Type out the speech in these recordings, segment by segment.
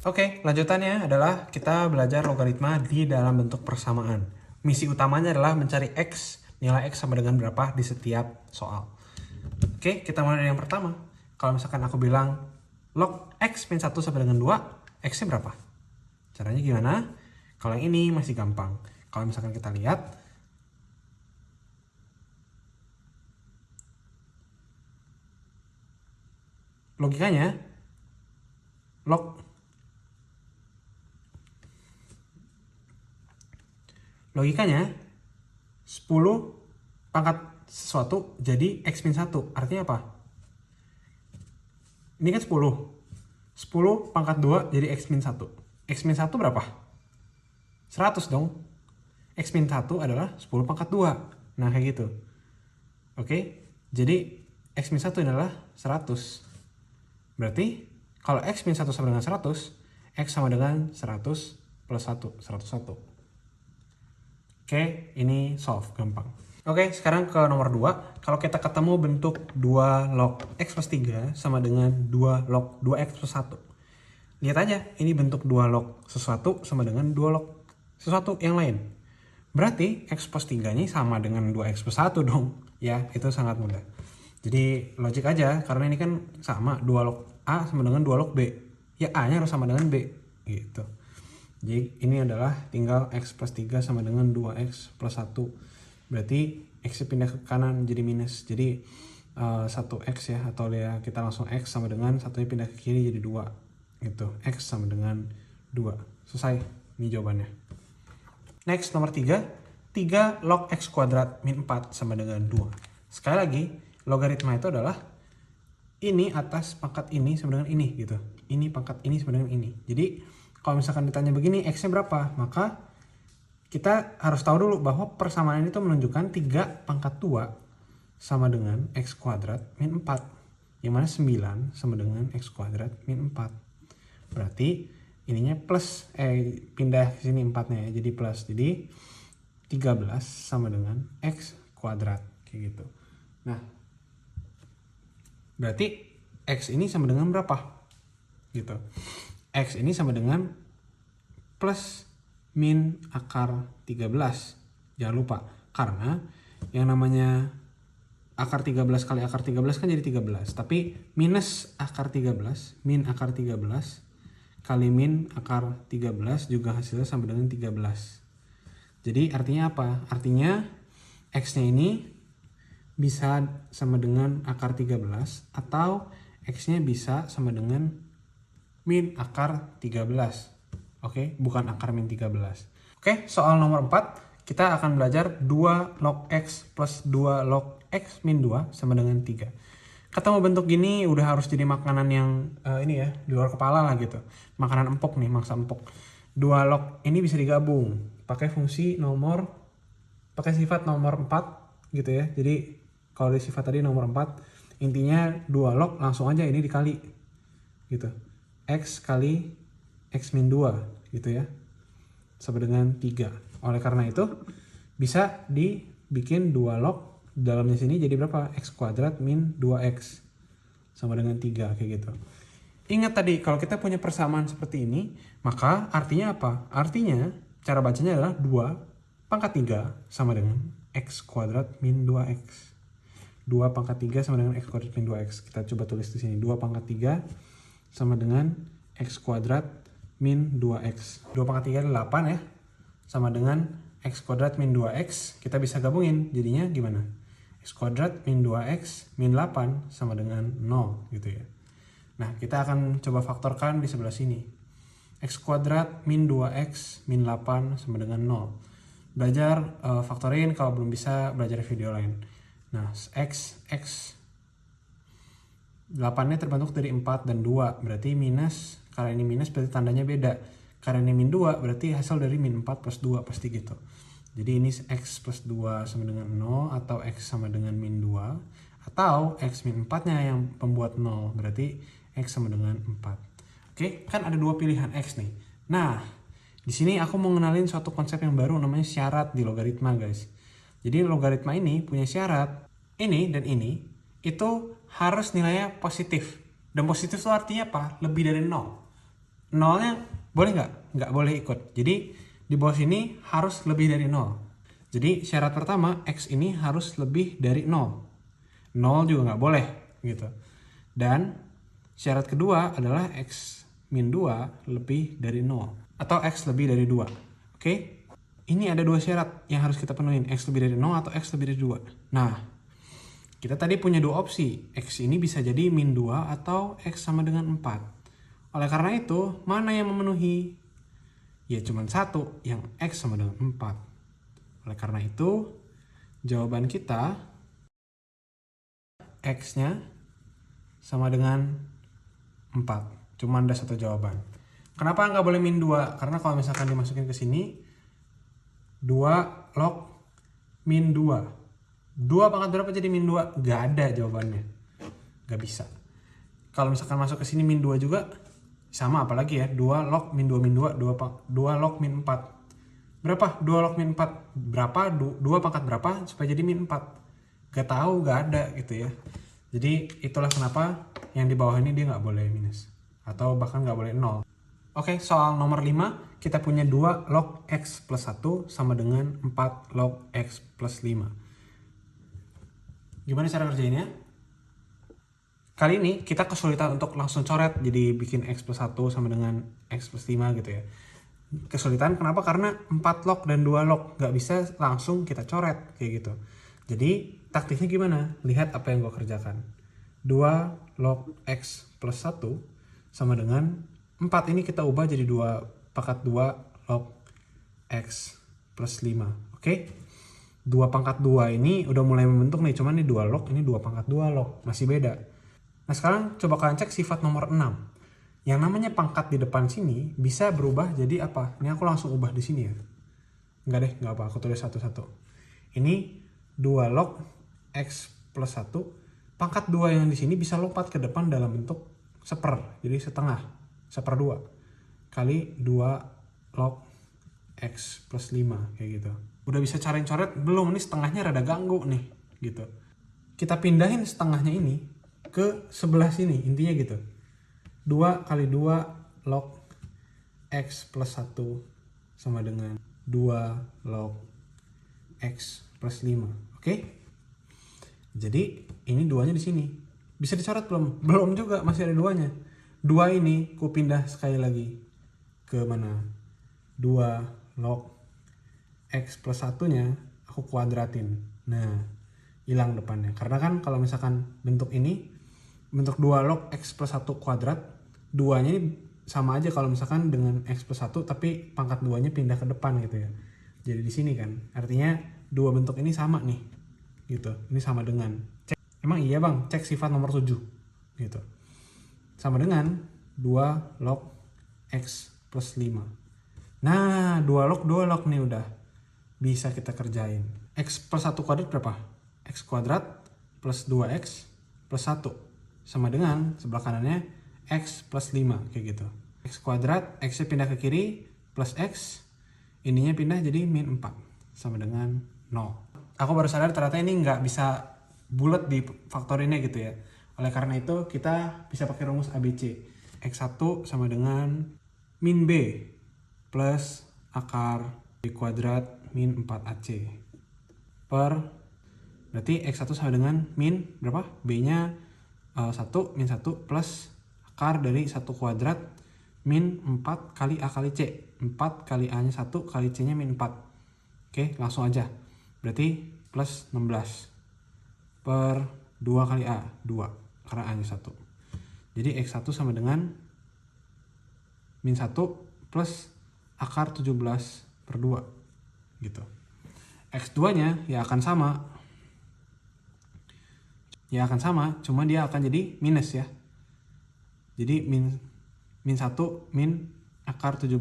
Oke, lanjutannya adalah kita belajar logaritma di dalam bentuk persamaan. Misi utamanya adalah mencari X, nilai X sama dengan berapa di setiap soal. Oke, kita mulai dari yang pertama. Kalau misalkan aku bilang log X min 1 sama dengan 2, X-nya berapa? Caranya gimana? Kalau yang ini masih gampang. Kalau misalkan kita lihat, logikanya, logikanya 10 pangkat sesuatu jadi X min 1. Artinya apa? Ini kan 10. 10 pangkat 2 jadi X min 1. X min 1 berapa? 100 dong. X min 1 adalah 10 pangkat 2. Nah, kayak gitu. Oke, jadi X min 1 adalah 100. Berarti kalau X min 1 sama dengan 100, X sama dengan 100 plus 1, 101. Oke, ini solve, gampang. Oke, sekarang ke nomor 2. Kalau kita ketemu bentuk 2 log X plus 3 sama dengan 2 log 2X plus 1. Lihat aja, ini bentuk 2 log sesuatu sama dengan 2 log sesuatu yang lain. Berarti X plus 3 ini sama dengan 2X plus 1 dong. Ya, itu sangat mudah. Jadi logik aja, karena ini kan sama 2 log A sama dengan 2 log B. Ya, A-nya harus sama dengan B. Gitu. Jadi ini adalah tinggal X plus 3 sama dengan 2X plus 1. Berarti X pindah ke kanan jadi minus. Jadi 1X ya, atau ya kita langsung X sama dengan 1-nya pindah ke kiri jadi 2. Gitu. X sama dengan 2. Selesai. Ini jawabannya. Next, nomor 3. 3 log X kuadrat min 4 sama dengan 2. Sekali lagi, logaritma itu adalah ini atas pangkat ini sama dengan ini gitu. Ini pangkat ini sama dengan ini. Jadi kalau misalkan ditanya begini, X-nya berapa? Maka kita harus tahu dulu bahwa persamaan ini tuh menunjukkan 3 pangkat 2 sama dengan X kuadrat min 4. Yang mana 9 sama dengan X kuadrat min 4. Berarti ininya plus, pindah ke sini 4-nya ya, jadi plus. Jadi 13 sama dengan X kuadrat, kayak gitu. Nah, berarti X ini sama dengan berapa? Gitu. X ini sama dengan plus min akar 13. Jangan lupa, karena yang namanya akar 13 kali akar 13 kan jadi 13. Tapi minus akar 13, min akar 13 kali min akar 13 juga hasilnya sama dengan 13. Jadi artinya apa? Artinya X-nya ini bisa sama dengan akar 13 atau X-nya bisa sama dengan min akar 13. Oke, bukan akar min 13. Oke, soal nomor 4. Kita akan belajar 2 log X plus 2 log X min 2 sama dengan 3. Ketemu bentuk gini udah harus jadi makanan yang ini ya, di luar kepala lah gitu. Makanan empuk nih, mangsa empuk. 2 log ini bisa digabung. Pakai fungsi nomor, pakai sifat nomor 4 gitu ya. Jadi kalau di sifat tadi nomor 4, intinya 2 log langsung aja ini dikali gitu. X kali X min 2 gitu ya, sama dengan 3. Oleh karena itu bisa dibikin 2 log dalamnya sini jadi berapa? X kuadrat min 2X sama dengan 3, kayak gitu. Ingat tadi kalau kita punya persamaan seperti ini, maka artinya apa? Artinya cara bacanya adalah 2 pangkat 3 sama dengan X kuadrat min 2X. 2 pangkat 3 sama dengan X kuadrat min 2X. Kita coba tulis di sini. 2 pangkat 3 sama dengan X kuadrat min 2X. 2 pangkat 3 adalah 8 ya. Sama dengan X kuadrat min 2X. Kita bisa gabungin. Jadinya gimana? X kuadrat min 2X min 8 sama dengan 0 gitu ya. Nah, kita akan coba faktorkan di sebelah sini. X kuadrat min 2X min 8 sama dengan 0. Belajar faktorin, kalau belum bisa belajar video lain. Nah, X 8-nya terbentuk dari 4 dan 2, berarti minus. Karena ini minus berarti tandanya beda. Karena ini min 2 berarti hasil dari min 4 plus 2, pasti gitu. Jadi ini X plus 2 sama dengan 0, atau X sama dengan min 2, atau X min 4-nya yang pembuat 0, berarti X sama dengan 4. Oke, kan ada 2 pilihan X nih. Nah, di sini aku mau ngenalin suatu konsep yang baru namanya syarat di logaritma, guys. Jadi logaritma ini punya syarat, ini dan ini itu harus nilainya positif. Dan positif itu artinya apa? Lebih dari 0. Nolnya boleh nggak? Nggak boleh ikut. Jadi di bawah sini harus lebih dari 0. Jadi syarat pertama, X ini harus lebih dari 0. 0 juga nggak boleh gitu. Dan syarat kedua adalah X min 2 lebih dari 0. Atau X lebih dari 2. Oke? Ini ada dua syarat yang harus kita penuhin. X lebih dari 0 atau X lebih dari 2. Nah, kita tadi punya dua opsi. X ini bisa jadi min 2 atau X sama dengan 4. Oleh karena itu, mana yang memenuhi? Ya cuma satu, yang X sama dengan 4. Oleh karena itu, jawaban kita X-nya sama dengan 4. Cuma ada satu jawaban. Kenapa nggak boleh min 2? Karena kalau misalkan dimasukin ke sini, 2 log min 2. 2 pangkat berapa jadi min 2? Nggak ada jawabannya. Nggak bisa. Kalau misalkan masuk ke sini min 2 juga, sama apalagi ya, 2 log min 2 min 2, 2 log min 4. Berapa? 2 log min 4. Berapa? 2 pangkat berapa supaya jadi min 4? Gak tahu, gak ada gitu ya. Jadi itulah kenapa yang di bawah ini dia nggak boleh minus. Atau bahkan nggak boleh 0. Oke, soal nomor 5, kita punya 2 log X plus 1 sama dengan 4 log X plus 5. Gimana cara kerjainnya? Kali ini kita kesulitan untuk langsung coret, jadi bikin X plus 1 sama dengan X plus 5 gitu ya. Kesulitan kenapa? Karena 4 log dan 2 log, nggak bisa langsung kita coret kayak gitu. Jadi taktiknya gimana? Lihat apa yang gue kerjakan. 2 log X plus 1 sama dengan 4, ini kita ubah jadi 2 pangkat 2 log X plus 5. Oke? 2 pangkat 2 ini udah mulai membentuk nih, cuman ini 2 log, ini 2 pangkat 2 log, masih beda. Nah sekarang coba kalian cek sifat nomor 6. Yang namanya pangkat di depan sini bisa berubah jadi apa? Ini aku langsung ubah di sini ya. Enggak deh, enggak apa, aku tulis satu-satu. Ini 2 log X plus 1, pangkat 2 yang di sini bisa lompat ke depan dalam bentuk seper, jadi setengah, seperdua, kali 2 log X plus 5, kayak gitu. Udah bisa cara coret belum? Ini setengahnya rada ganggu nih gitu. Kita pindahin setengahnya ini ke sebelah sini, intinya gitu. 2 kali 2 log X plus 1 sama dengan 2 log X plus 5. Oke? Jadi ini 2-nya di sini. Bisa dicoret belum? Belum juga, masih ada 2-nya. 2 ini ku pindah sekali lagi ke mana? 2 log X plus 1-nya aku kuadratin. Nah, hilang depannya. Karena kan kalau misalkan bentuk ini, bentuk 2 log X plus 1 kuadrat, 2-nya ini sama aja kalau misalkan dengan X plus 1, tapi pangkat 2-nya pindah ke depan gitu ya. Jadi di sini kan, artinya dua bentuk ini sama nih. Gitu. Ini sama dengan. Cek. Emang iya bang, cek sifat nomor 7. Gitu. Sama dengan 2 log X plus 5. Nah, 2 log nih udah bisa kita kerjain. X plus 1 kuadrat berapa? X kuadrat plus 2X plus 1 sama dengan sebelah kanannya X plus 5, kayak gitu. X kuadrat, X-nya pindah ke kiri, plus X, ininya pindah jadi min 4 sama dengan 0. Aku baru sadar ternyata ini nggak bisa bulat di faktorinnya gitu ya. Oleh karena itu kita bisa pakai rumus ABC. X1 sama dengan min B plus akar B kuadrat min 4AC per, berarti X1 sama dengan min berapa? B-nya 1 min 1 plus akar dari 1 kuadrat min 4 kali A kali C. 4 kali A nya 1 kali C nya min 4. Oke, langsung aja. Berarti plus 16 per 2 kali A, 2 karena A nya 1. Jadi X1 sama dengan min 1 plus akar 17 per 2 gitu. X2 nya ya akan sama, cuma dia akan jadi minus ya. Jadi min 1 min akar 17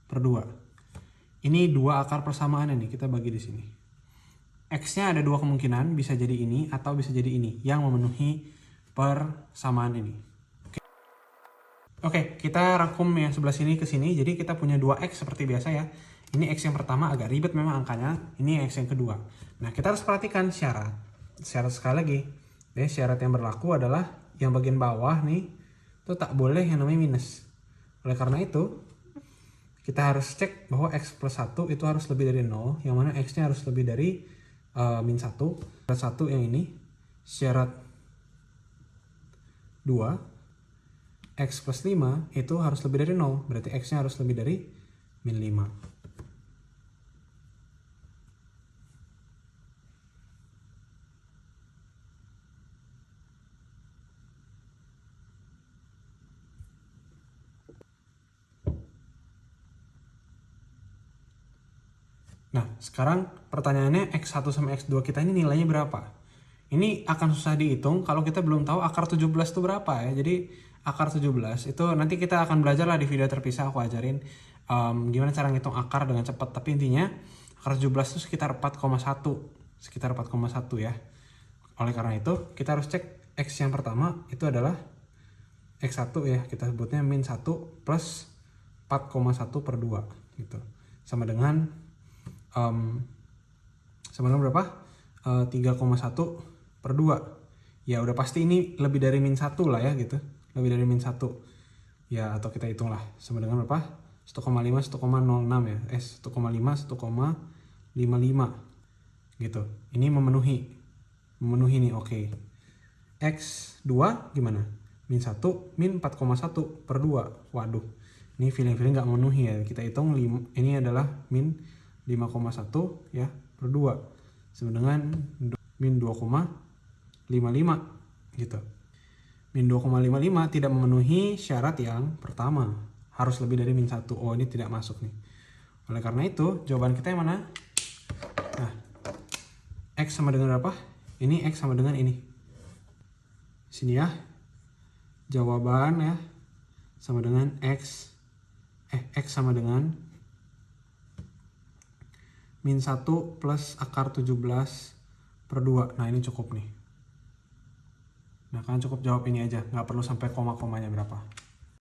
per 2. Ini dua akar persamaan nih, kita bagi di sini. X-nya ada dua kemungkinan, bisa jadi ini atau bisa jadi ini yang memenuhi persamaan ini. Oke, kita rangkum yang sebelah sini ke sini. Jadi kita punya 2X seperti biasa ya. Ini X yang pertama agak ribet memang angkanya. Ini X yang kedua. Nah, kita harus perhatikan syarat. Syarat sekali lagi. Syarat yang berlaku adalah yang bagian bawah nih, itu tak boleh yang namanya minus. Oleh karena itu, kita harus cek bahwa X plus 1 itu harus lebih dari 0, yang mana X-nya harus lebih dari min 1. Syarat 1 yang ini, syarat 2, X plus 5 itu harus lebih dari 0, berarti X-nya harus lebih dari min 5. Nah, sekarang pertanyaannya X1 sama X2 kita ini nilainya berapa? Ini akan susah dihitung kalau kita belum tahu akar 17 itu berapa ya. Jadi akar 17 itu nanti kita akan belajar lah di video terpisah, aku ajarin gimana cara ngitung akar dengan cepat. Tapi intinya akar 17 itu sekitar 4,1. Sekitar 4,1 ya. Oleh karena itu kita harus cek X yang pertama itu adalah X1 ya. Kita sebutnya min 1 plus 4,1 per 2 gitu. Sama dengan berapa? 3,1 per 2. Ya udah pasti ini lebih dari min 1 lah ya gitu. Lebih dari min 1. Ya atau kita hitung lah. Sama dengan berapa? 1,5, 1,06 ya. 1,5, 1,55 gitu. Ini memenuhi. Memenuhi nih, oke. X2 gimana? Min 1, min 4,1 per 2. Waduh. Ini feeling-feeling nggak memenuhi ya. Kita hitung ini adalah min 5,1 ya per 2 sama dengan min 2,55 gitu. Min 2,55 tidak memenuhi syarat yang pertama, harus lebih dari min 1. Oh, ini tidak masuk nih. Oleh karena itu jawaban kita yang mana? Nah, X sama dengan berapa? Ini X sama dengan ini. Sini ya. Jawaban ya sama dengan X sama dengan min 1 plus akar 17 per 2. Nah ini cukup nih. Nah kalian cukup jawab ini aja. Nggak perlu sampai koma-komanya berapa.